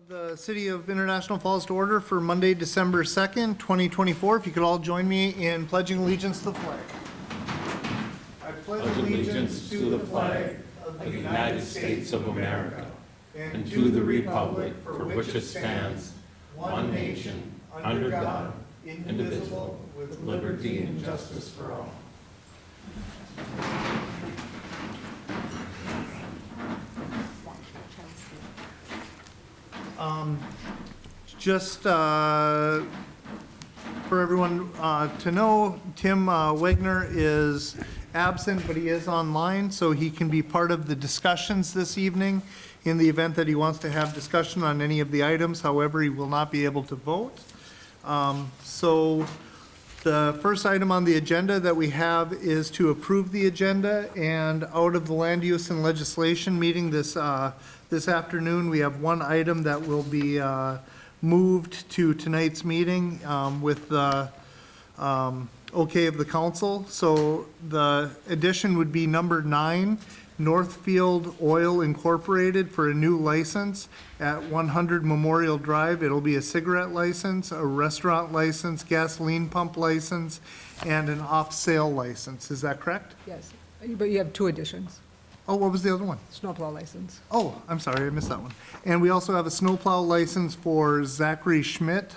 The City of International Falls to order for Monday, December 2nd, 2024. If you could all join me in pledging allegiance to the flag. I Pledge allegiance to the flag of the United States of America and to the republic for which it stands, one nation, under God, indivisible, with liberty and justice for all. Just for everyone to know, Tim Wegner is absent, but he is online, so he can be part of the discussions this evening in the event that he wants to have discussion on any of the items. However, he will not be able to vote. So the first item on the agenda that we have is to approve the agenda, and out of the land use and legislation meeting this afternoon, we have one item that will be moved to tonight's meeting with the okay of the council. So the addition would be number 9, Northfield Oil Incorporated for a new license at 100 Memorial Drive. It'll be a cigarette license, a restaurant license, gasoline pump license, and an off-sale license. Is that correct? Yes, but you have 2 additions. Oh, what was the other one? Snowplow license. Oh, I'm sorry, I missed that one. And we also have a snowplow license for Zachary Schmidt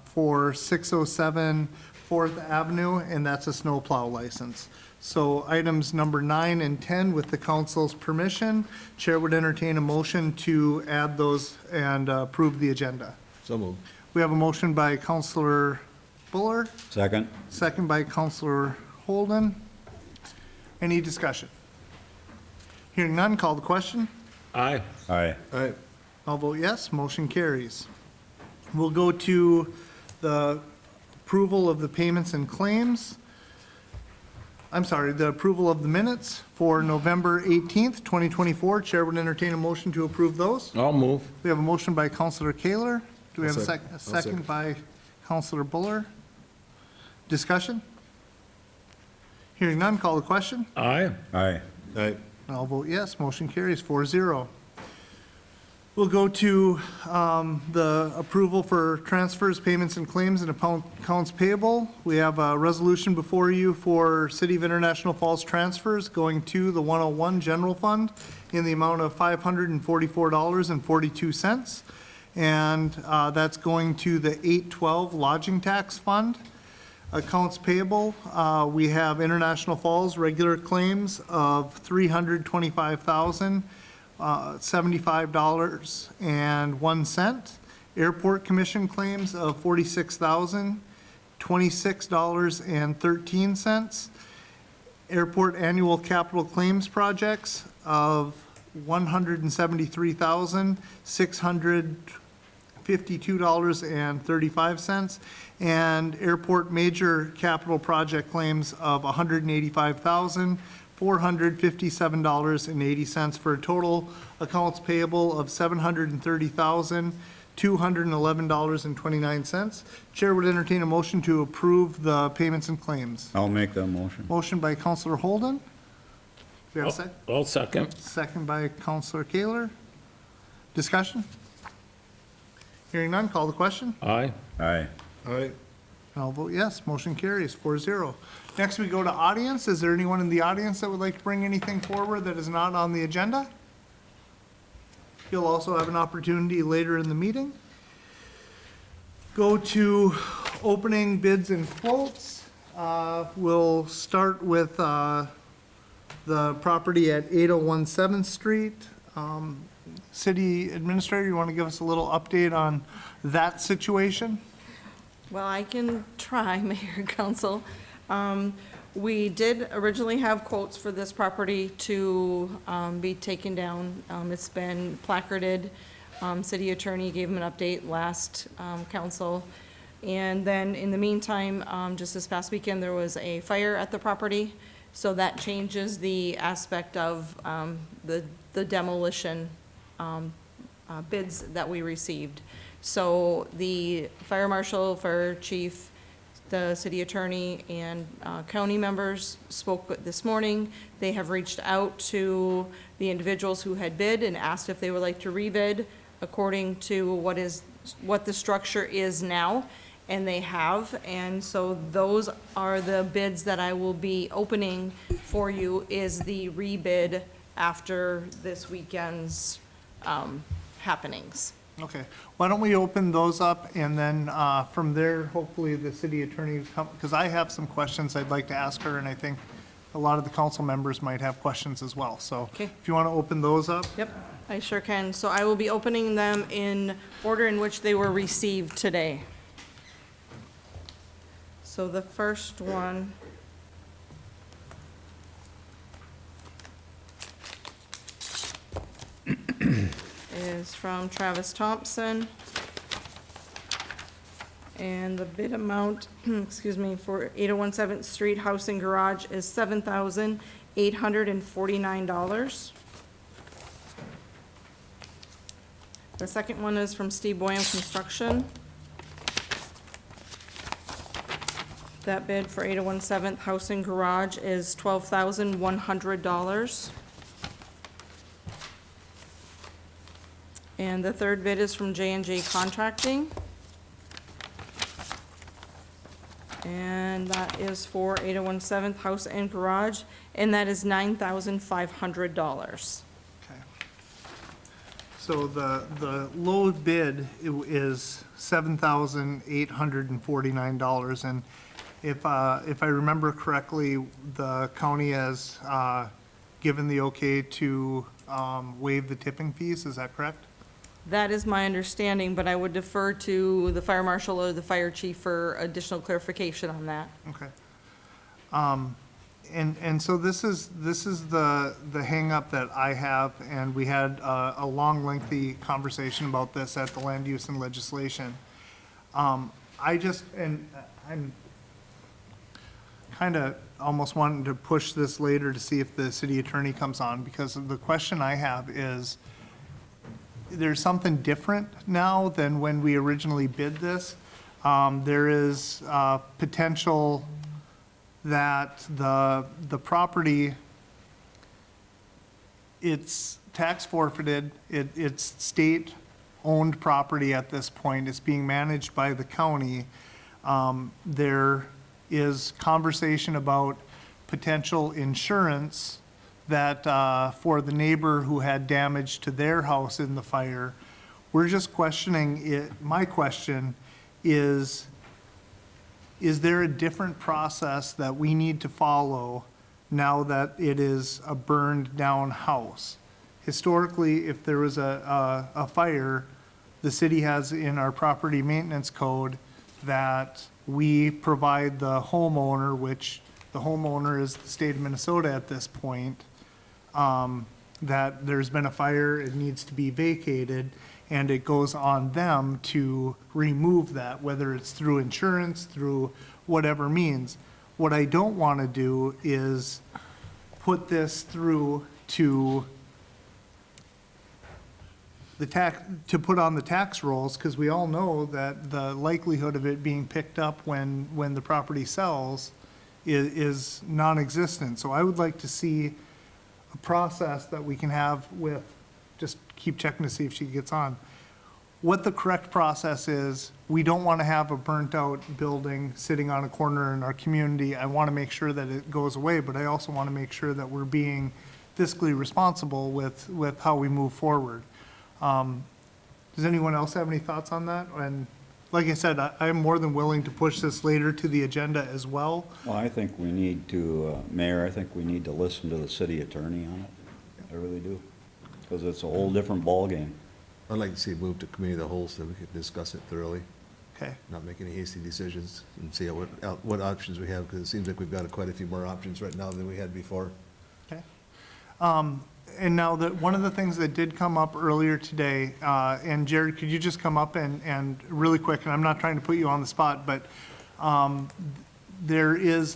for 607 4th Avenue, and that's a snowplow license. So items number 9 and 10, with the council's permission, Chair would entertain a motion to add those and approve the agenda. So moved. We have a motion by Councilor Buller, Second. second by Councilor Holden. Any discussion? Hearing none, call the question. Aye. Aye. Aye. I'll vote yes, motion carries. We'll go to the approval of the payments and claims. I'm sorry, the approval of the minutes for November 18th, 2024. Chair would entertain a motion to approve those. I'll move. We have a motion by Councilor Kaler. Do we have a second. second by Councilor Buller? Discussion? Hearing none, call the question. Aye. Aye. Aye. I'll vote yes, motion carries 4-0. We'll go to the approval for transfers, payments, and claims and accounts payable. We have a resolution before you for City of International Falls transfers going to the 101 General Fund in the amount of $544.42. And that's going to the 812 Lodging Tax Fund. Accounts payable, we have International Falls regular claims of $325,075.01. Airport commission claims of $46,026.13. Airport annual capital claims projects of $173,652.35, and airport major capital project claims of $185,457.80 for a total accounts payable of $730,211.29. Chair would entertain a motion to approve the payments and claims. I'll make that motion. Motion by Councilor Holden. Do we have a second? I'll second. Second by Councilor Kaler. Discussion? Hearing none, call the question. Aye. Aye. Aye. I'll vote yes, motion carries 4-0. Next, we go to audience. Is there anyone in the audience that would like to bring anything forward that is not on the agenda? You'll also have an opportunity later in the meeting. Go to opening bids and quotes. We'll start with the property at 801 7th Street. City Administrator, you want to give us a little update on that situation? Well, I can try, Mayor and Council. We did originally have quotes for this property to be taken down. It's been placarded. City Attorney gave him an update last council. And then in the meantime, just this past weekend, there was a fire at the property. So that changes the aspect of the demolition bids that we received. So the fire marshal, fire chief, the city attorney, and county members spoke this morning. They have reached out to the individuals who had bid and asked if they would like to rebid. according to what the structure is now, and they have. And so those are the bids that I will be opening for you, is the rebid after this weekend's happenings. Okay, why don't we open those up, and then from there, hopefully the city attorney, because I have some questions I'd like to ask her, and I think a lot of the council members might have questions as well. So Okay. if you want to open those up. Yep, I sure can. So I will be opening them in order in which they were received today. So the first one is from Travis Thompson. And the bid amount, excuse me, for 801 7th Street House and Garage is $7,849. The second one is from Steve Boyam Construction. That bid for 801 7th House and Garage is $12,100. And the third bid is from J&J Contracting. And that is for 801 7th House and Garage, and that is $9,500. Okay. So the low bid is $7,849, and if I remember correctly, the county has given the okay to waive the tipping fees, is that correct? That is my understanding, but I would defer to the fire marshal or the fire chief for additional clarification on that. Okay. And so this is the hangup that I have, and we had a long, lengthy conversation about this at the Land Use and Legislation. I'm kind of almost wanting to push this later to see if the city attorney comes on, because the question I have is, there's something different now than when we originally bid this. There is potential that the property, it's tax forfeited, it's state-owned property at this point, it's being managed by the county. There is conversation about potential insurance that for the neighbor who had damage to their house in the fire. We're just questioning it. My question is there a different process that we need to follow now that it is a burned down house? Historically, if there was a fire, the city has in our property maintenance code that we provide the homeowner, which the homeowner is the state of Minnesota at this point, that there's been a fire, it needs to be vacated, and it goes on them to remove that, whether it's through insurance, through whatever means. What I don't want to do is put this through to to put on the tax rolls, because we all know that the likelihood of it being picked up when the property sells is non-existent. So I would like to see a process that we can have with, just keep checking to see if she gets on, what the correct process is. We don't want to have a burnt-out building sitting on a corner in our community. I want to make sure that it goes away, but I also want to make sure that we're being fiscally responsible with how we move forward. Does anyone else have any thoughts on that? And like I said, I'm more than willing to push this later to the agenda as well. Well, I think we need to, Mayor, I think we need to listen to the city attorney on it. I really do. Because it's a whole different ballgame. I'd like to see it move to committee of the whole so we could discuss it thoroughly, Okay. not make any hasty decisions, and see what options we have, because it seems like we've got quite a few more options right now than we had before. Okay. And now, one of the things that did come up earlier today, and Jared, could you just come up and really quick, and I'm not trying to put you on the spot, but there is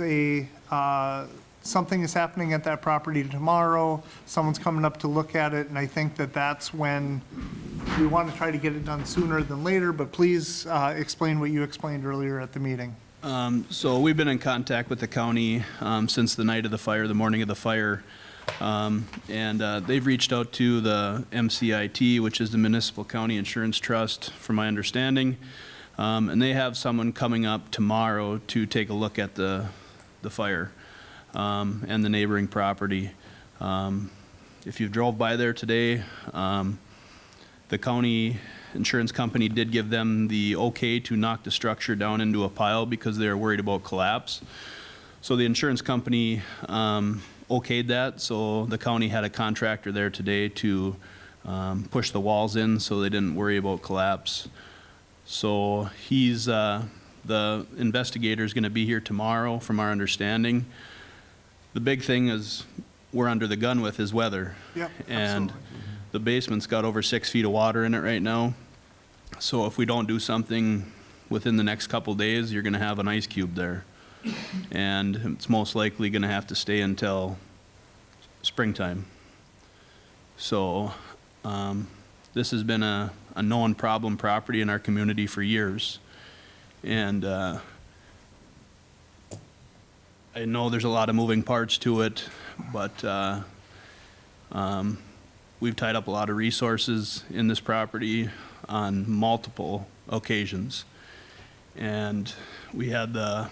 something is happening at that property tomorrow. Someone's coming up to look at it, and I think that's when we want to try to get it done sooner than later, but please explain what you explained earlier at the meeting. So we've been in contact with the county since the night of the fire, the morning of the fire. And they've reached out to the MCIT, which is the Municipal County Insurance Trust, from my understanding. And they have someone coming up tomorrow to take a look at the fire and the neighboring property. If you drove by there today, the county insurance company did give them the okay to knock the structure down into a pile because they were worried about collapse. So the insurance company okayed that, so the county had a contractor there today to push the walls in so they didn't worry about collapse. So he's, the investigator's gonna be here tomorrow, from our understanding. The big thing is we're under the gun with is weather. Yep, And absolutely. the basement's got over 6 feet of water in it right now. So if we don't do something within the next couple days, you're gonna have an ice cube there. And it's most likely gonna have to stay until springtime. So, this has been a known problem property in our community for years. And, I know there's a lot of moving parts to it, but, we've tied up a lot of resources in this property on multiple occasions. And we had the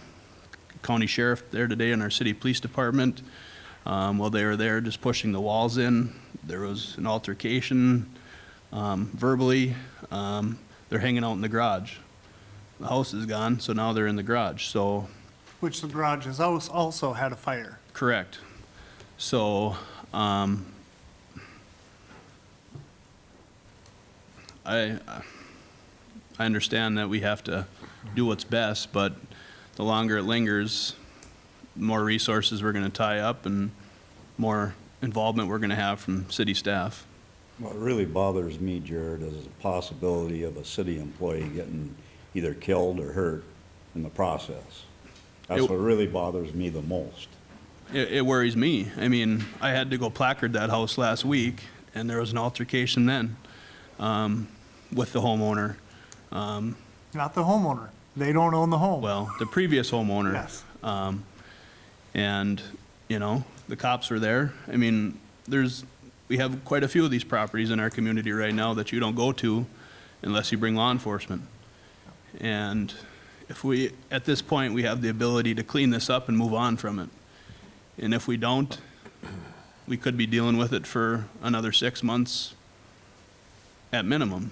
county sheriff there today in our city police department. While they were there just pushing the walls in, there was an altercation verbally. They're hanging out in the garage. The house is gone, so now they're in the garage. So, Which the garage has also had a fire. correct. So, I understand that we have to do what's best, but the longer it lingers, the more resources we're gonna tie up and more involvement we're gonna have from city staff. What really bothers me, Jared, is the possibility of a city employee getting either killed or hurt in the process. That's what really bothers me the most. It worries me. I mean, I had to go placard that house last week, and there was an altercation then with the homeowner. Not the homeowner. They don't own the home. Well, the previous homeowner. Yes. And, you know, the cops were there. I mean, we have quite a few of these properties in our community right now that you don't go to unless you bring law enforcement. And if we, at this point, we have the ability to clean this up and move on from it. And if we don't, we could be dealing with it for another 6 months at minimum,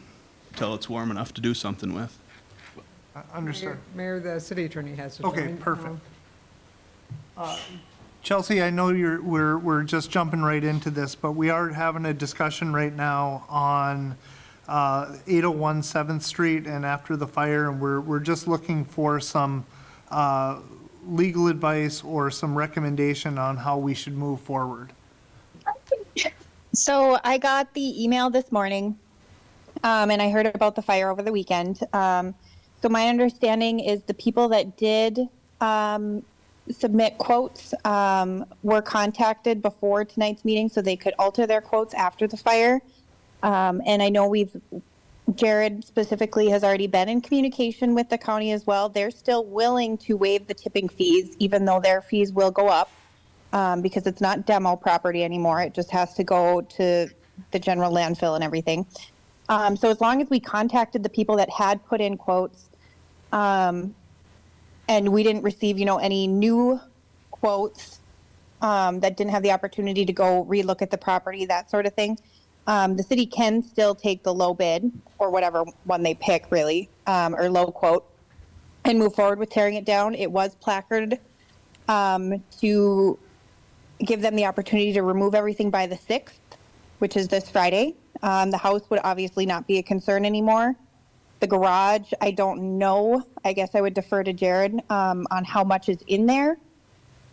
till it's warm enough to do something with. Understood. Mayor, the city attorney has to join. Okay, perfect. Chelsea, I know we're just jumping right into this, but we are having a discussion right now on 801 7th Street and after the fire, and we're just looking for some legal advice or some recommendation on how we should move forward. So I got the email this morning, and I heard about the fire over the weekend. So my understanding is the people that did submit quotes were contacted before tonight's meeting so they could alter their quotes after the fire. And I know Jared specifically has already been in communication with the county as well. They're still willing to waive the tipping fees, even though their fees will go up because it's not demo property anymore. It just has to go to the general landfill and everything. So as long as we contacted the people that had put in quotes, and we didn't receive, any new quotes that didn't have the opportunity to go relook at the property, that sort of thing, the city can still take the low bid or whatever one they pick, really, or low quote, and move forward with tearing it down. It was placarded to give them the opportunity to remove everything by the 6th, which is this Friday. The house would obviously not be a concern anymore. The garage, I don't know. I guess I would defer to Jared on how much is in there,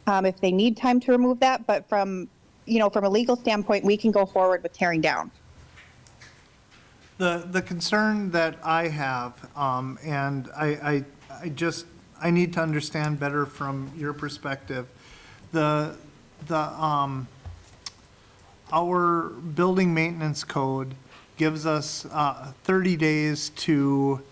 if they need time to remove that. But from a legal standpoint, we can go forward with tearing down. The concern that I have, and I need to understand better from your perspective, our building maintenance code gives us 30 days to,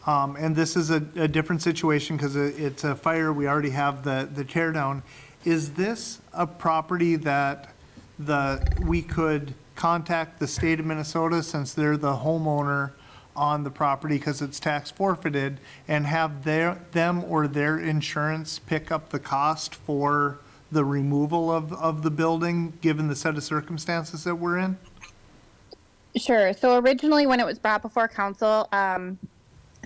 and this is a different situation because it's a fire, we already have the tear down. Is this a property that we could contact the state of Minnesota, since they're the homeowner on the property because it's tax forfeited, and have them or their insurance pick up the cost for the removal of the building, given the set of circumstances that we're in? Sure. So originally, when it was brought before council,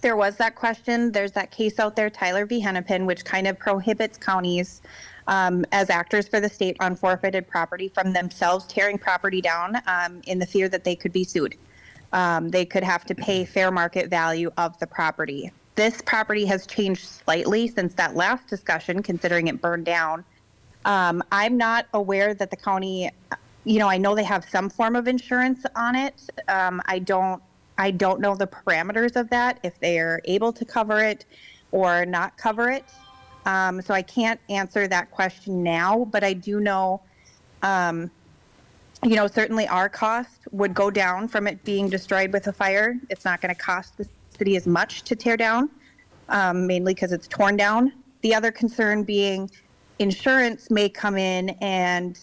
there was that question. There's that case out there, Tyler v. Hennepin, which kind of prohibits counties as actors for the state on forfeited property from themselves tearing property down in the fear that they could be sued. They could have to pay fair market value of the property. This property has changed slightly since that last discussion, considering it burned down. I'm not aware that the county, I know they have some form of insurance on it. I don't know the parameters of that, if they are able to cover it or not cover it. So I can't answer that question now, but I do know, certainly our cost would go down from it being destroyed with a fire. It's not going to cost the city as much to tear down, mainly because it's torn down. The other concern being insurance may come in and,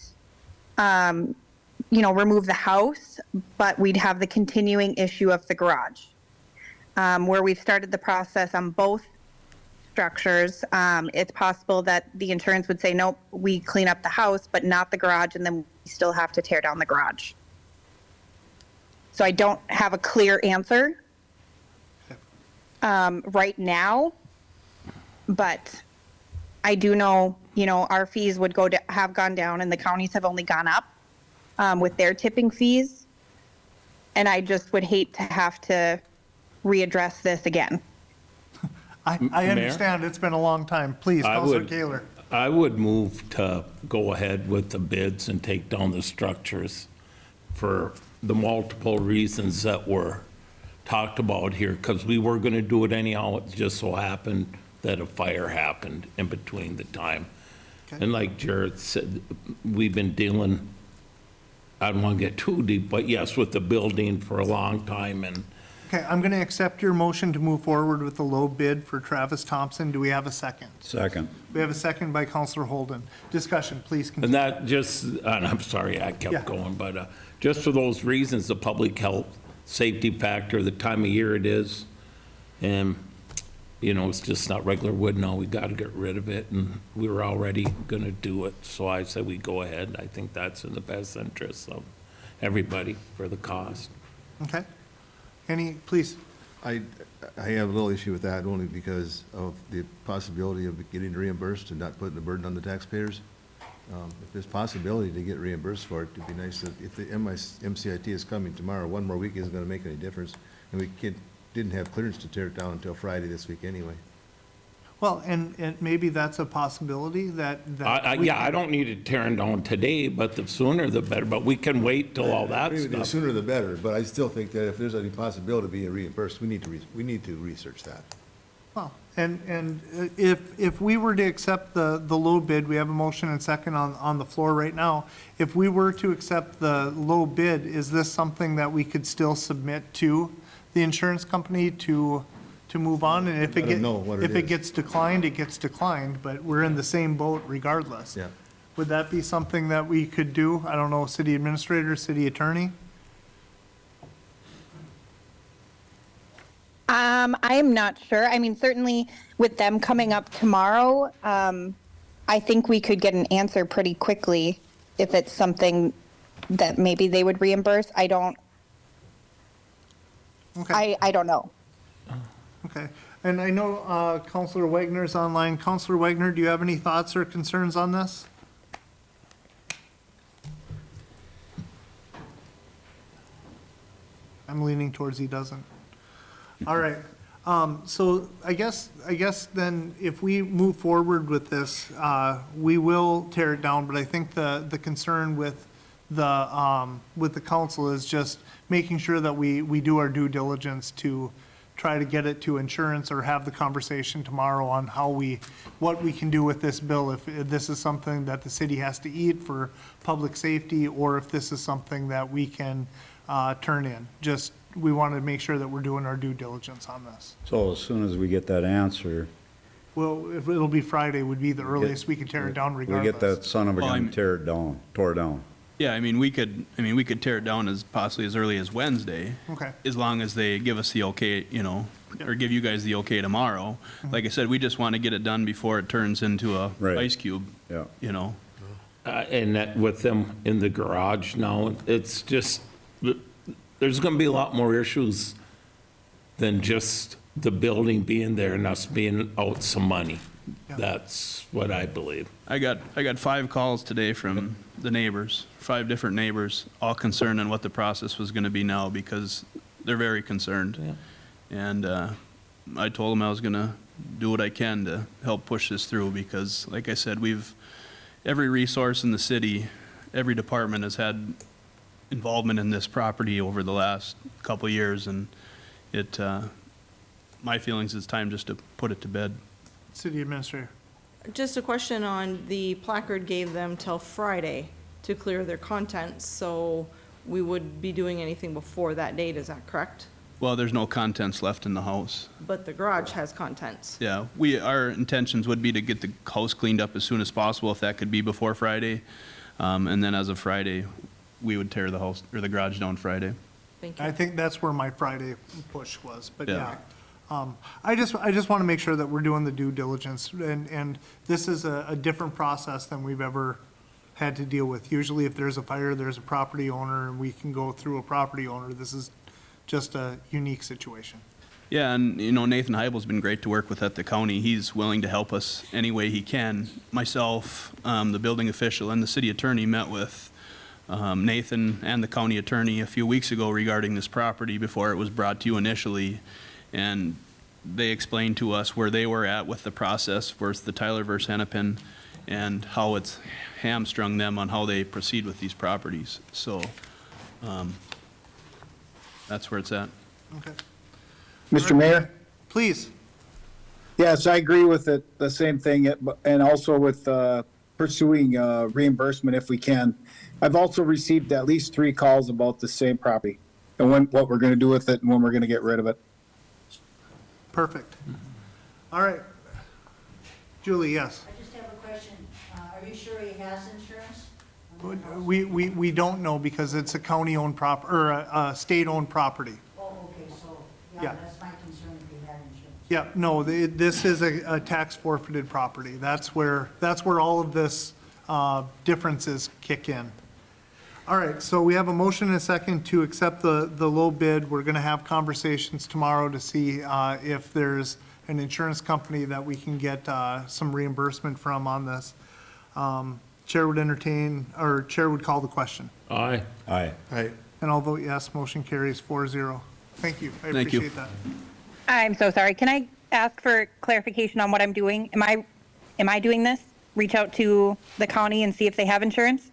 remove the house, but we'd have the continuing issue of the garage. Where we've started the process on both structures, it's possible that the insurance would say, nope, we clean up the house, but not the garage, and then we still have to tear down the garage. So I don't have a clear answer right now, but I do know, our fees would have gone down, and the counties have only gone up with their tipping fees. And I just would hate to have to readdress this again. I Mayor? understand, it's been a long time. Please, I Councilor would- Kaler. I would move to go ahead with the bids and take down the structures for the multiple reasons that were talked about here, because we were going to do it anyhow. It just so happened that a fire happened in between the time. Okay. And like Jared said, we've been dealing, I don't want to get too deep, but yes, with the building for a long time. And Okay, I'm going to accept your motion to move forward with the low bid for Travis Thompson. Do we have a second? Second. We have a second by Councilor Holden. Discussion, please And continue. that just, and I'm sorry I Yeah. kept going, but just for those reasons, the public health, safety factor, the time of year it is, and, it's just not regular wood now, we got to get rid of it, and we were already going to do it, so I said we go ahead. I think that's in the best interest of everybody for the cost. Okay? Please. I have a little issue with that, only because of the possibility of getting reimbursed and not putting the burden on the taxpayers. If there's possibility to get reimbursed for it, it'd be nice that if the MCIT is coming tomorrow, one more week isn't gonna make any difference, and we didn't have clearance to tear it down until Friday this week anyway. Well, and maybe that's a possibility that. Yeah, I don't need it tearing down today, but the sooner the better, but we can wait till all I that agree with you, The stuff. sooner the better, but I still think that if there's any possibility of being reimbursed, we need to research that. Well, and if we were to accept the low bid, we have a motion and second on the floor right now. If we were to accept the low bid, is this something that we could still submit to the insurance company to move on? And if Let them know what it if it is. gets declined, it gets declined, but we're in the same boat regardless. Yeah. Would that be something that we could do? I don't know, city administrator, city attorney? I am not sure. I mean, certainly with them coming up tomorrow, I think we could get an answer pretty quickly if it's something that maybe they would reimburse. I don't know. Okay, and I know Counselor Wagner's online. Counselor Wagner, do you have any thoughts or concerns on this? I'm leaning towards he doesn't. All right, so I guess then if we move forward with this, we will tear it down, but I think the concern with the council is just making sure that we do our due diligence to try to get it to insurance, or have the conversation tomorrow on what we can do with this bill, if this is something that the city has to eat for public safety, or if this is something that we can turn in. Just, we want to make sure that we're doing our due diligence on this. So as soon as we get that answer, Well, if it'll be Friday would be the earliest we could tear it down we regardless. get that son of a Well, gun I'm- tore down. Yeah, I mean, we could tear it down as possibly as early as Wednesday. Okay. As long as they give us the okay, you know, or give you guys the okay tomorrow. Like I said, we just want to get it done before it turns into a Right. ice cube, Yeah. you know? And that with them in the garage now, it's just, there's gonna be a lot more issues than just the building being there and us being out some money. Yeah. That's what I believe. I got 5 calls today from the neighbors, 5 different neighbors, all concerned on what the process was gonna be now, because they're very concerned. And I told them I was gonna do what I can to help push this through, because like I said, every resource in the city, every department has had involvement in this property over the last couple of years, and my feelings is time just to put it to bed. City Administrator. Just a question on the placard gave them till Friday to clear their contents, so we would be doing anything before that date, is that correct? Well, there's no contents left in the house. But the garage has contents. Yeah, our intentions would be to get the house cleaned up as soon as possible, if that could be before Friday. And then as of Friday, we would tear the house, or the garage down Friday. Thank you. I think that's where my Friday push was, but Yeah. yeah. I just want to make sure that we're doing the due diligence, and this is a different process than we've ever had to deal with. Usually if there's a fire, there's a property owner, and we can go through a property owner. This is just a unique situation. Yeah, and, you know, Nathan Heibel's been great to work with at the county. He's willing to help us any way he can. Myself, the building official, and the city attorney met with Nathan and the county attorney a few weeks ago regarding this property before it was brought to you initially. And they explained to us where they were at with the process versus the Tyler versus Hennepin, and how it's hamstrung them on how they proceed with these properties. So, that's where it's at. Okay. Mr. Mayor? Please. Yes, I agree with it, the same thing, and also with pursuing reimbursement if we can. I've also received at least 3 calls about the same property, and what we're going to do with it and when we're going to get rid of it. Perfect. All right. Julie, yes. I just have a question. Are you sure he has insurance? We don't know because it's a county-owned or a state-owned property. Oh, okay, so, Yeah. yeah, that's my concern if he had insurance. Yeah, no, this is a tax forfeited property. That's where all of this differences kick in. All right, so we have a motion and a second to accept the low bid. We're gonna have conversations tomorrow to see if there's an insurance company that we can get some reimbursement from on this. Chair would Chair would call the question. Aye. Aye. And I'll vote yes, motion carries 4-0. Thank you, I Thank you. appreciate that. I'm so sorry. Can I ask for clarification on what I'm doing? Am I doing this? Reach out to the county and see if they have insurance?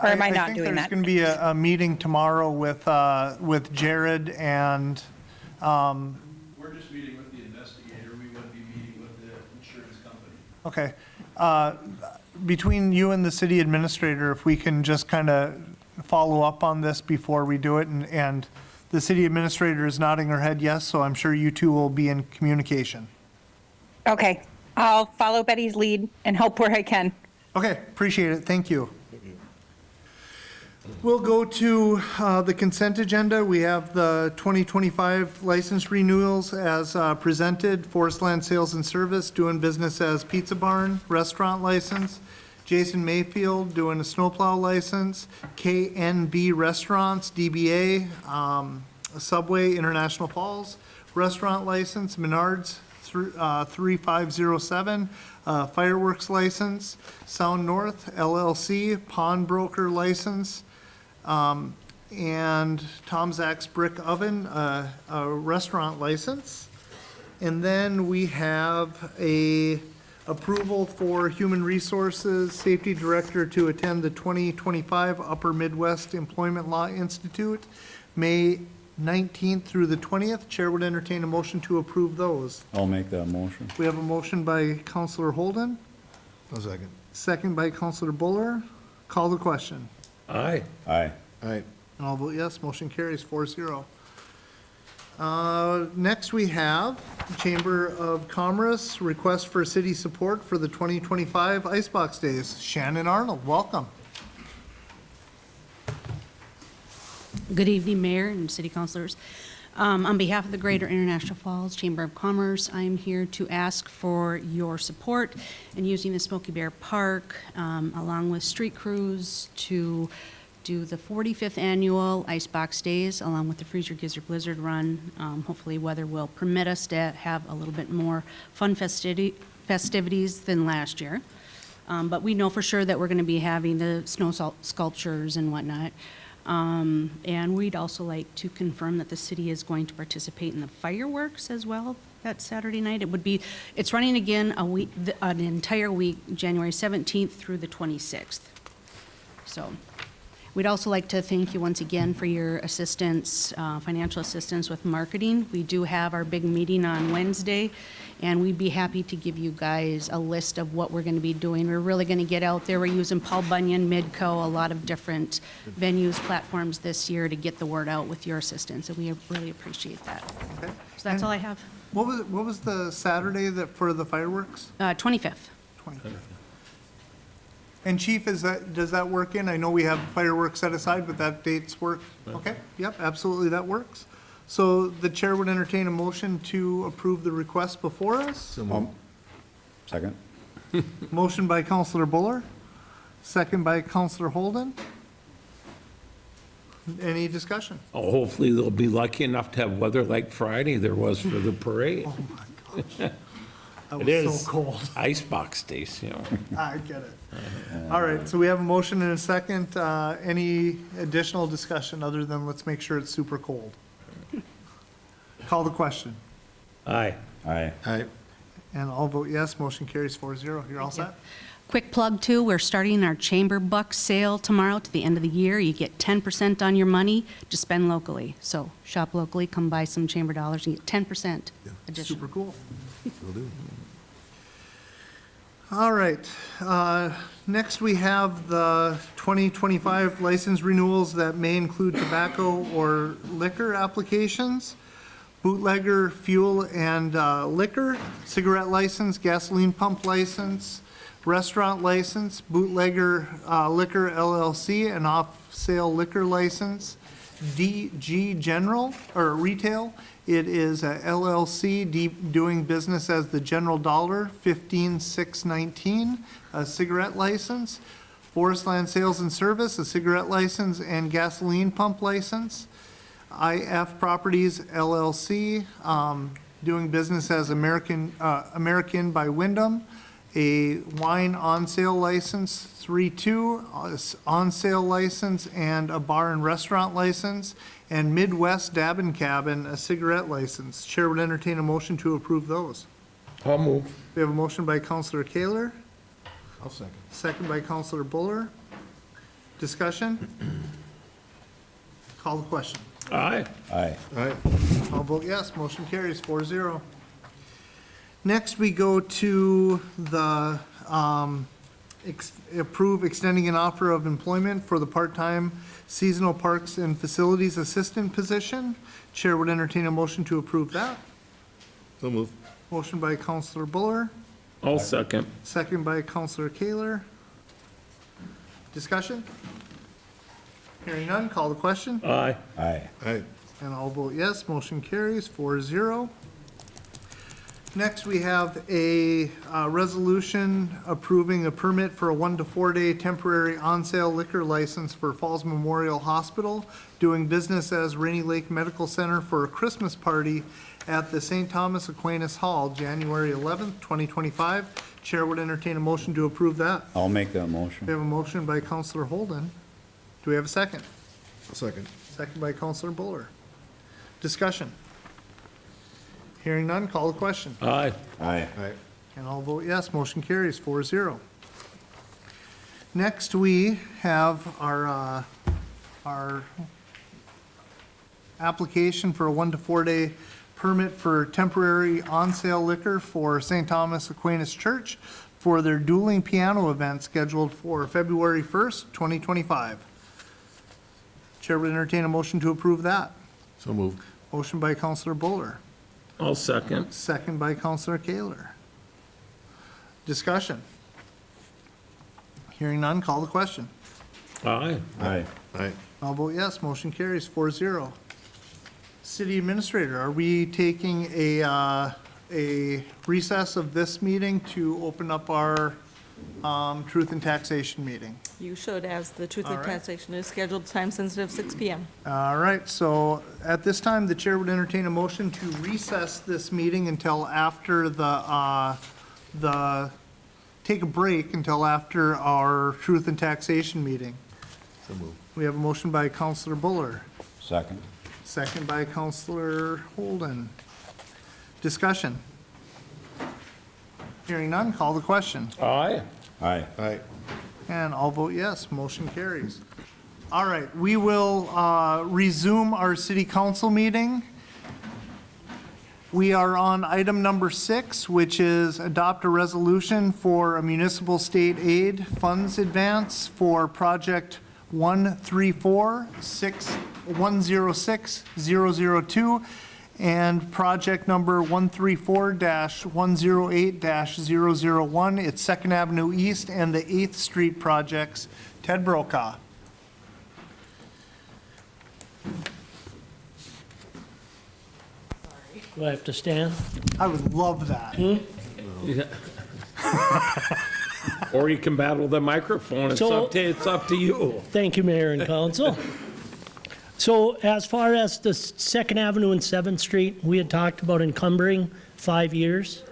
Or am I not doing think that? there's going to be a meeting tomorrow with Jared and, We're just meeting with the investigator. We would be meeting with the insurance company. okay. Between you and the city administrator, if we can just kind of follow up on this before we do it, and the city administrator is nodding her head yes, so I'm sure you two will be in communication. Okay, I'll follow Betty's lead and help where I can. Okay, appreciate it, thank you. We'll go to the consent agenda. We have the 2025 license renewals as presented. Forest Land Sales and Service, doing business as Pizza Barn, restaurant license. Jason Mayfield, doing a snowplow license. KNB Restaurants, DBA. Subway, International Falls, restaurant license. Menards, 3507, fireworks license. Sound North LLC, pawnbroker license. And Tom Zach's Brick Oven, a restaurant license. And then we have a approval for Human Resources Safety Director to attend the 2025 Upper Midwest Employment Law Institute, May 19th through the 20th. Chair would entertain a motion to approve those. I'll make that motion. We have a motion by Counselor Holden, I'll second. second by Counselor Buller. Call the question. Aye. Aye. All right. And I'll vote yes, motion carries 4-0. Next, we have Chamber of Commerce, request for city support for the 2025 Icebox Days. Shannon Arnold, welcome. Good evening, Mayor and City Councilors. On behalf of the Greater International Falls Chamber of Commerce, I'm here to ask for your support in using the Smoky Bear Park, along with street crews, to do the 45th Annual Icebox Days, along with the Freeze Your Gizzard Blizzard Run. Hopefully, weather will permit us to have a little bit more fun festivities than last year. But we know for sure that we're going to be having the snow sculptures and whatnot. And we'd also like to confirm that the city is going to participate in the fireworks as well that Saturday night. It's running again an entire week, January 17th through the 26th. So we'd also like to thank you once again for your assistance, financial assistance with marketing. We do have our big meeting on Wednesday, and we'd be happy to give you guys a list of what we're going to be doing. We're really going to get out there. We're using Paul Bunyan, Midco, a lot of different venues, platforms this year to get the word out with your assistance, and we really appreciate that. Okay. So that's all I have. What was the Saturday for the fireworks? 25th. 25th. And Chief, does that work in? I know we have fireworks set aside, but that dates work? Okay, yep, absolutely, that works. So the chair would entertain a motion to approve the request before us. Second? Motion by Counselor Buller, second by Counselor Holden. Any discussion? Oh, hopefully they'll be lucky enough to have weather like Friday there was for the parade. Oh my gosh. That It was is so cold. Icebox days, you know. I get it. All right, so we have a motion and a second. Any additional discussion other than let's make sure it's super cold? Call the question. Aye. Aye. Aye. And I'll vote yes, motion carries 4-0. You're all set? Quick plug too, we're starting our Chamber Bucks sale tomorrow to the end of the year. You get 10% on your money to spend locally. So shop locally, come buy some Chamber dollars and get 10% additional. Super cool. Will do. All right, next we have the 2025 license renewals that may include tobacco or liquor applications, bootlegger fuel and liquor, cigarette license, gasoline pump license, restaurant license, bootlegger liquor LLC, and off-sale liquor license, DG General, or Retail. It is a LLC doing business as the General Dollar, 15619, a cigarette license, Forest Land Sales and Service, a cigarette license and gasoline pump license, IF Properties LLC, doing business as American by Wyndham, a wine on-sale license, 3-2, on-sale license, and a bar and restaurant license, and Midwest Dab and Cabin, a cigarette license. Chair would entertain a motion to approve those. I'll move. We have a motion by Counselor Kaler, I'll second. second by Counselor Buller. Discussion? Call the question. Aye. Aye. Aye. I'll vote yes, motion carries 4-0. Next, we go to the approve extending an offer of employment for the part-time seasonal parks and facilities assistant position. Chair would entertain a motion to approve that. So move. Motion by Counselor Buller, I'll second. second by Counselor Kaler. Discussion? Hearing none, call the question. Aye. Aye. Aye. And I'll vote yes, motion carries 4-0. Next, we have a resolution approving a permit for a 1 to 4 day temporary on-sale liquor license for Falls Memorial Hospital, doing business as Rainy Lake Medical Center for a Christmas party at the St. Thomas Aquinas Hall, January 11th, 2025. Chair would entertain a motion to approve that. I'll make that We motion. have a motion by Counselor Holden. Do we have a second? I'll second. Second by Counselor Buller. Discussion. Hearing none, call the question. Aye. Aye. Aye. And I'll vote yes, motion carries 4-0. Next, we have our application for a 1 to 4 day permit for temporary on-sale liquor for St. Thomas Aquinas Church for their dueling piano event scheduled for February 1st, 2025. Chair would entertain a motion to approve that. So moved. Motion by Counselor Buller, I'll second. Second by Counselor Kaler. Discussion. Hearing none, call the question. Aye. Aye. Aye. I'll vote yes, motion carries 4-0. City Administrator, are we taking a recess of this meeting to open up our Truth and Taxation meeting? You should, as the Truth All and right. Taxation is scheduled time-sensitive 6 PM. All right, so at this time, the chair would entertain a motion to recess this meeting until after take a break until after our Truth and Taxation meeting. So move. We have a motion by Counselor Buller, Second. second by Counselor Holden. Discussion. Hearing none, call the question. Aye. Aye. Aye. And I'll vote yes, motion carries. All right, we will resume our city council meeting. We are on item number 6, which is adopt a resolution for a municipal state aid funds advance for project 134-106-002 and project number 134-108-001. It's Second Avenue East and the 8th Street projects. Ted Brokaw. Do I have to stand? I would love that. Or you can battle the microphone. It's So- it's up to you. Thank you, Mayor and Council. So as far as the Second Avenue and 7th Street, we had talked about encumbering 5 years.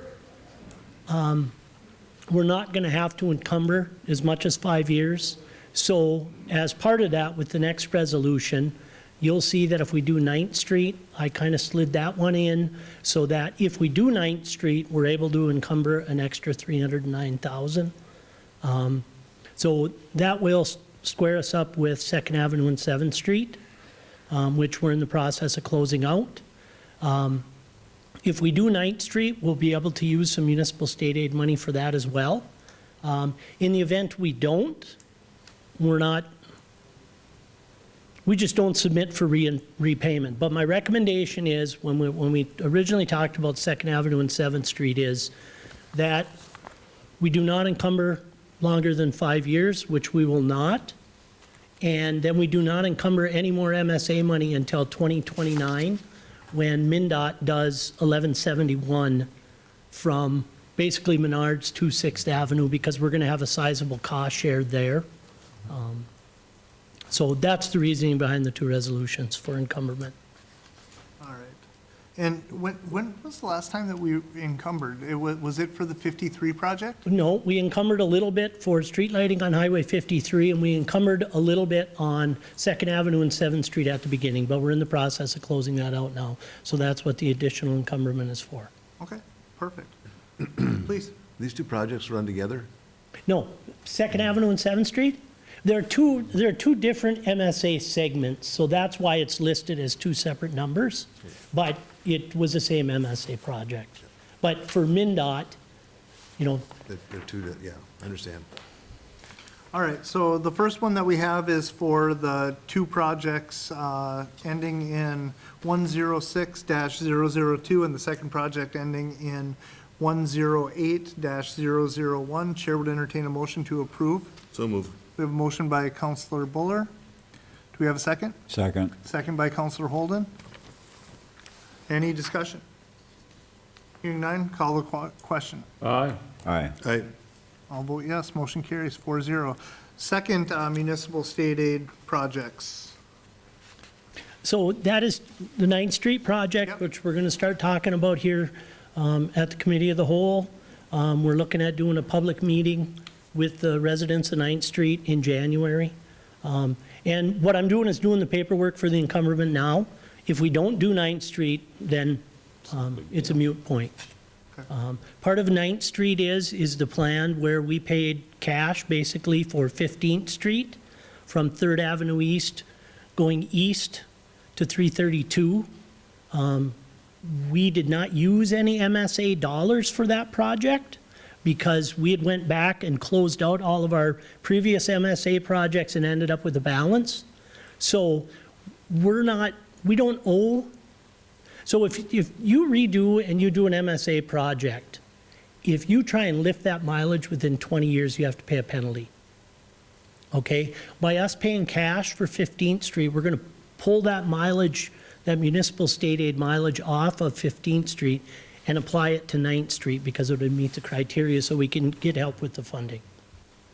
We're not going to have to encumber as much as 5 years. So as part of that, with the next resolution, you'll see that if we do 9th Street, I kind of slid that one in so that if we do 9th Street, we're able to encumber an extra $309,000. So that will square us up with Second Avenue and 7th Street, which we're in the process of closing out. If we do 9th Street, we'll be able to use some municipal state aid money for that as well. In the event we don't, we just don't submit for repayment. But my recommendation is, when we originally talked about Second Avenue and 7th Street, is that we do not encumber longer than 5 years, which we will not. And then we do not encumber any more MSA money until 2029, when MnDOT does 1171 from basically Menards to 6th Avenue, because we're going to have a sizable cost share there. So that's the reasoning behind the two resolutions for encumberment. All right. And when was the last time that we encumbered? Was it for the 53 project? No, we encumbered a little bit for street lighting on Highway 53, and we encumbered a little bit on 2nd Avenue and 7th Street at the beginning, but we're in the process of closing that out now. So that's what the additional encumberment is for. Okay, perfect. Please. These two projects run together? No, 2nd Avenue and 7th Street? There are two different MSA segments, so that's why it's listed as two separate numbers, but it was the same MSA project. But for MnDOT, They're two, yeah, I understand. All right, so the first one that we have is for the two projects ending in 106-002, and the second project ending in 108-001. Chair would entertain a motion to approve. So move. We have a motion by Counselor Buller. Do we have a second? Second. Second by Counselor Holden. Any discussion? Hearing none, call the question. Aye. Aye. Aye. I'll vote yes, motion carries 4-0. Second, municipal state aid projects. so that is the 9th Street project, Yep. which we're going to start talking about here at the Committee of the Whole. We're looking at doing a public meeting with the residents of 9th Street in January. And what I'm doing is doing the paperwork for the encumberment now. If we don't do 9th Street, then it's a moot point. Part of 9th Street is the plan where we paid cash basically for 15th Street from 3rd Avenue East going east to 332. We did not use any MSA dollars for that project because we had went back and closed out all of our previous MSA projects and ended up with a balance. So we don't owe. So if you redo and you do an MSA project, if you try and lift that mileage within 20 years, you have to pay a penalty. Okay? By us paying cash for 15th Street, we're going to pull that mileage, that municipal state aid mileage off of 15th Street and apply it to 9th Street because it would meet the criteria so we can get help with the funding.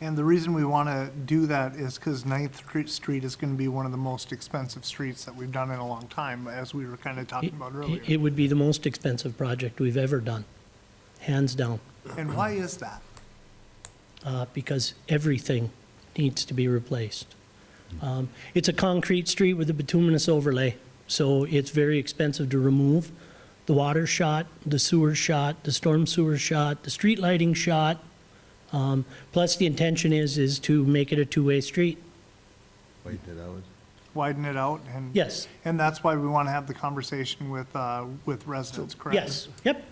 And the reason we want to do that is because 9th Street is going to be one of the most expensive streets that we've done in a long time, as we were kind of talking about earlier. It would be the most expensive project we've ever done, hands down, And why is that? because everything needs to be replaced. It's a concrete street with a bituminous overlay, so it's very expensive to remove. The water shot, the sewer shot, the storm sewer shot, the street lighting shot. Plus, the intention is to make it a two-way street. Wait that out. Widen it out and. Yes, And that's why we want to have the conversation with residents, correct? yes, yep.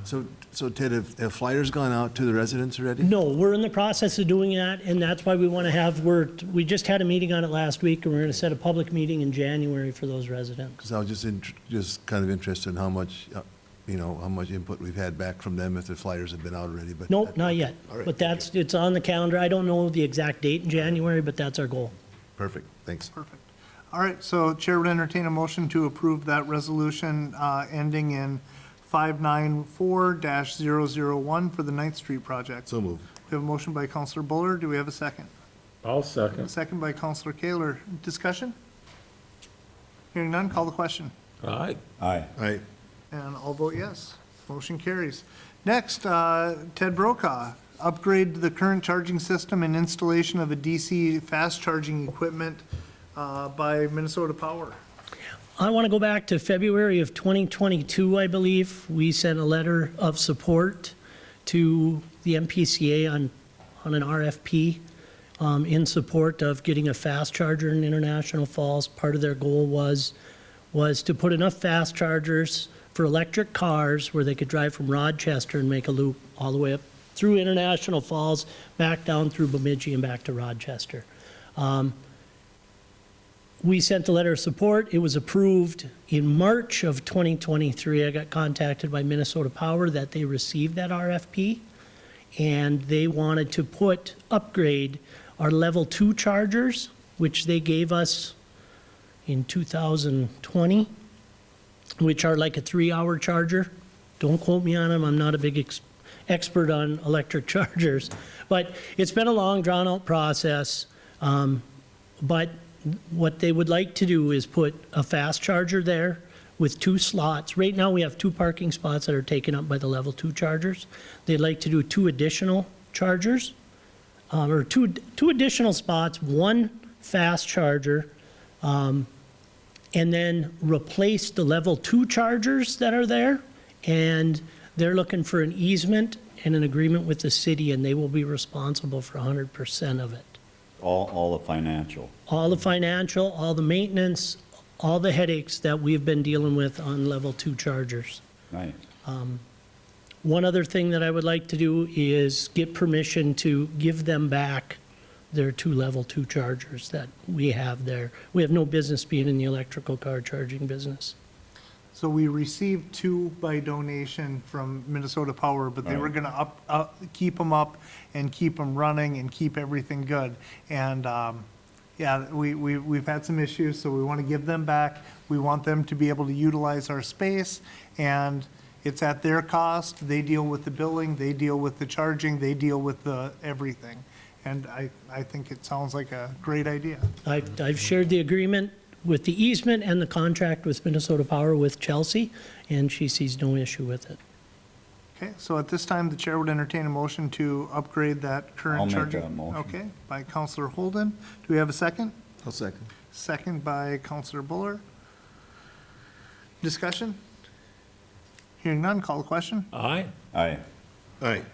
So Ted, have flyers gone out to the residents already? No, we're in the process of doing that, and that's why we want to have, we just had a meeting on it last week, and we're going to set a public meeting in January for those residents. Because I was just kind of interested in how much, how much input we've had back from them, if the flyers have been out already, but. Nope, not yet. All right, But it's on the calendar. I don't know the exact date in January, but that's our goal. Perfect, thanks. Perfect. All right, so Chair would entertain a motion to approve that resolution ending in 594-001 for the 9th Street project. So moved. We have a motion by Counselor Buller. Do we have a second? I'll A second. second by Counselor Kaler. Discussion? Hearing none, call the question. Aye. Aye. All right, And I'll vote yes. Motion carries. Next, Ted Brokaw, upgrade the current charging system and installation of a DC fast charging equipment by Minnesota Power. I want to go back to February of 2022, I believe. We sent a letter of support to the MPCA on an RFP in support of getting a fast charger in International Falls. Part of their goal was to put enough fast chargers for electric cars where they could drive from Rochester and make a loop all the way up through International Falls, back down through Bemidji and back to Rochester. We sent a letter of support. It was approved in March of 2023. I got contacted by Minnesota Power that they received that RFP, and they wanted to upgrade our level 2 chargers, which they gave us in 2020, which are like a 3-hour charger. Don't quote me on them. I'm not a big expert on electric chargers, but it's been a long, drawn-out process. But what they would like to do is put a fast charger there with 2 slots. Right now, we have 2 parking spots that are taken up by the level 2 chargers. They'd like to do 2 additional chargers, or two additional spots, 1 fast charger, and then replace the level 2 chargers that are there. And they're looking for an easement and an agreement with the city, and they will be responsible for 100% of it. All the financial. All the financial, all the maintenance, all the headaches that we've been dealing with on level 2 chargers. Nice. One other thing that I would like to do is get permission to give them back their 2 level 2 chargers that we have there. We have no business being in the electrical car charging business. So we received 2 by donation from Minnesota Power, but they were Right. gonna keep them up and keep them running and keep everything good. And, yeah, we've had some issues, so we want to give them back. We want them to be able to utilize our space, and it's at their cost. They deal with the billing, they deal with the charging, they deal with the everything. And I think it sounds like a great idea. I've shared the agreement with the easement and the contract with Minnesota Power with Chelsea, and she sees no issue with it. Okay, so at this time, the chair would entertain a motion to upgrade that current I'll make charging. that motion. Okay, by Counselor Holden. Do we have a second? I'll second. Second by Counselor Buller. Discussion? Hearing none, call the question, Aye. Aye. All right,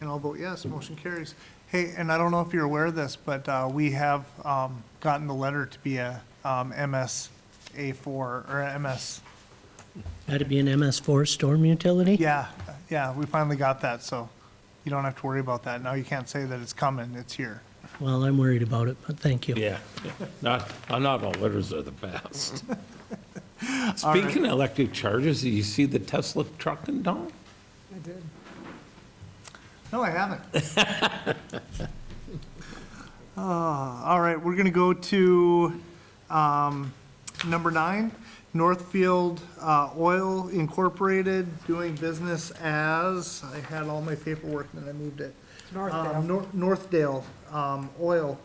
and I'll vote yes, motion carries. Hey, and I don't know if you're aware of this, but we have gotten the letter to be a MSA4, or MS. Had to be an MS4 storm utility? Yeah, we finally got that, so you don't have to worry about that. Now you can't say that it's coming, it's here. Well, I'm worried about it, but thank you. Yeah. Not all letters are the best. Speaking of electric chargers, did you see the Tesla truck in town? I did. No, I haven't. All right, we're going to go to number 9, Northfield Oil Incorporated, doing business as, I had all my paperwork and then I moved it. Northdale. Northdale Oil.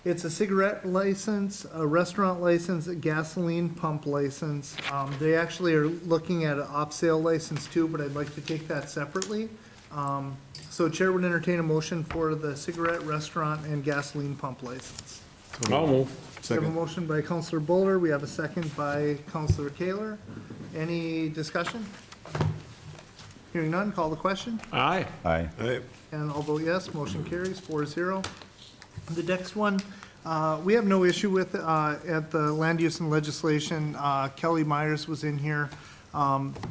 It's a cigarette license, a restaurant license, a gasoline pump license. They actually are looking at an op-sale license too, but I'd like to take that separately. So Chair would entertain a motion for the cigarette, restaurant, and gasoline pump license. I'll move. We have a motion by Counselor Buller, we have a second by Counselor Kaler. Any discussion? Hearing none, call the question. Aye. Aye. And I'll vote yes, motion carries 4-0. The next one, we have no issue with, at the Land Use and Legislation, Kelly Myers was in here.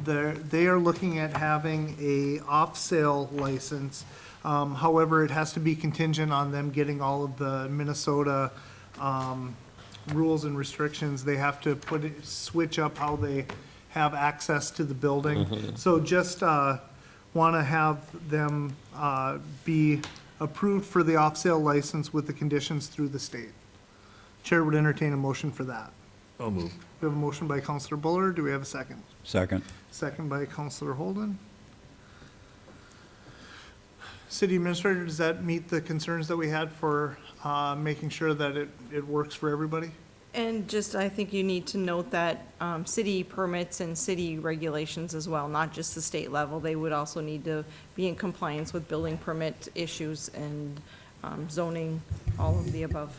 They are looking at having a off-sale license. However, it has to be contingent on them getting all of the Minnesota, rules and restrictions. They have to switch up how they have access to the building. So just, want to have them, be approved for the off-sale license with the conditions through the state. Chair would entertain a motion for that. I'll move. We have a motion by Counselor Buller. Do we have a second? Second. Second by Counselor Holden. City Administrator, does that meet the concerns that we had for making sure that it works for everybody? And just, I think you need to note that city permits and city regulations as well, not just the state level. They would also need to be in compliance with building permit issues and zoning, all of the above.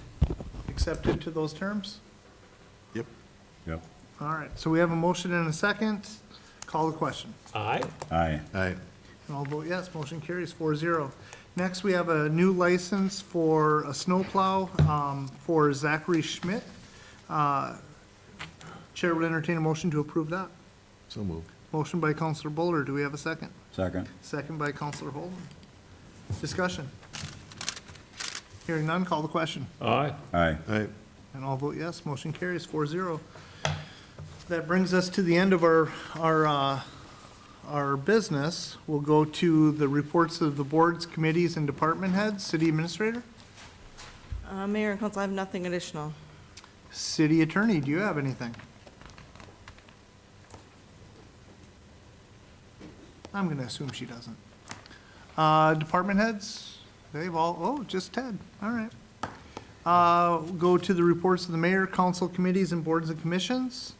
Accepted to those terms? Yep. Yep. All right, so we have a motion and a second. Call the question. Aye. Aye. Aye. And I'll vote yes, motion carries 4-0. Next, we have a new license for a snowplow for Zachary Schmidt. Chair would entertain a motion to approve that. So moved. Motion by Counselor Buller. Do we have a second? Second. Second by Counselor Holden. Discussion. Hearing none, call the question. Aye. Aye. Aye. And I'll vote yes, motion carries 4-0. That brings us to the end of our business. We'll go to the reports of the boards, committees, and department heads. City Administrator? Mayor and Council, I have nothing additional. City Attorney, do you have anything? I'm going to assume she doesn't. Department heads? They've all, oh, just Ted. All right. Go to the reports of the mayor, council committees, and boards and commissions.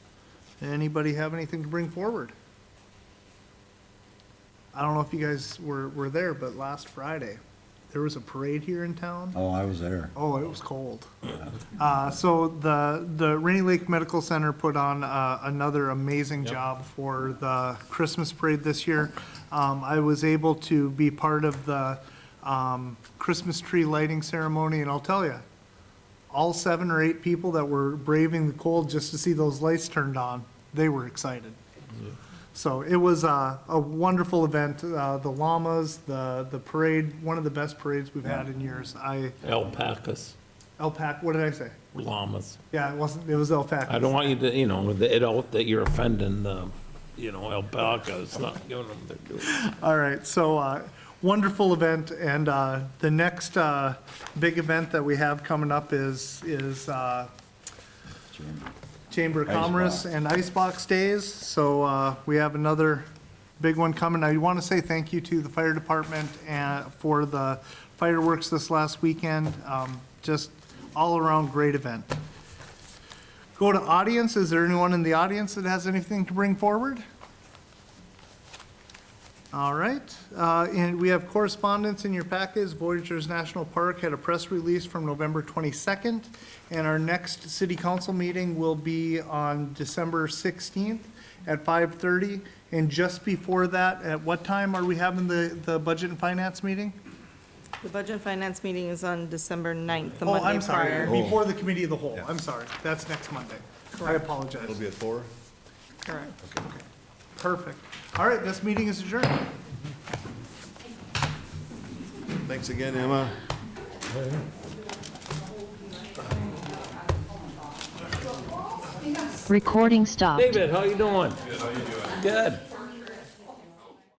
Anybody have anything to bring forward? I don't know if you guys were there, but last Friday, there was a parade here in town. Oh, I was there. Oh, it was cold. So the Rainy Lake Medical Center put on another amazing job for the Christmas parade this year. I was able to be part of the Christmas tree lighting ceremony, and I'll tell you, all 7 or 8 people that were braving the cold just to see those lights turned on, they were excited. So it was a wonderful event. The llamas, the parade, one of the best parades we've had in years. Alpacas, Alpaca, what did I say? llamas. Yeah, it was alpaca. I don't want you to, with it out that you're offending the, alpacas, not giving them their due. All right, so wonderful event, and the next big event that we have coming up is Chamber of Commerce and Icebox Days. So we have another big one coming. I want to say thank you to the fire department and for the fireworks this last weekend. Just all around great event. Go to audience. Is there anyone in the audience that has anything to bring forward? All right, and we have correspondence in your package. Voyageurs National Park had a press release from November 22nd, and our next city council meeting will be on December 16th at 5:30. And just before that, at what time are we having the budget and finance meeting? The Budget and Finance meeting is on December 9th, the Oh, Monday I'm sorry, prior. before the committee of the whole. I'm sorry, that's next Monday. I apologize. It'll be at 4? Correct. Perfect. All right, this meeting is adjourned. Thanks again, Emma. Yes. Recording stopped. David, how you doing? Good, how you doing? Good.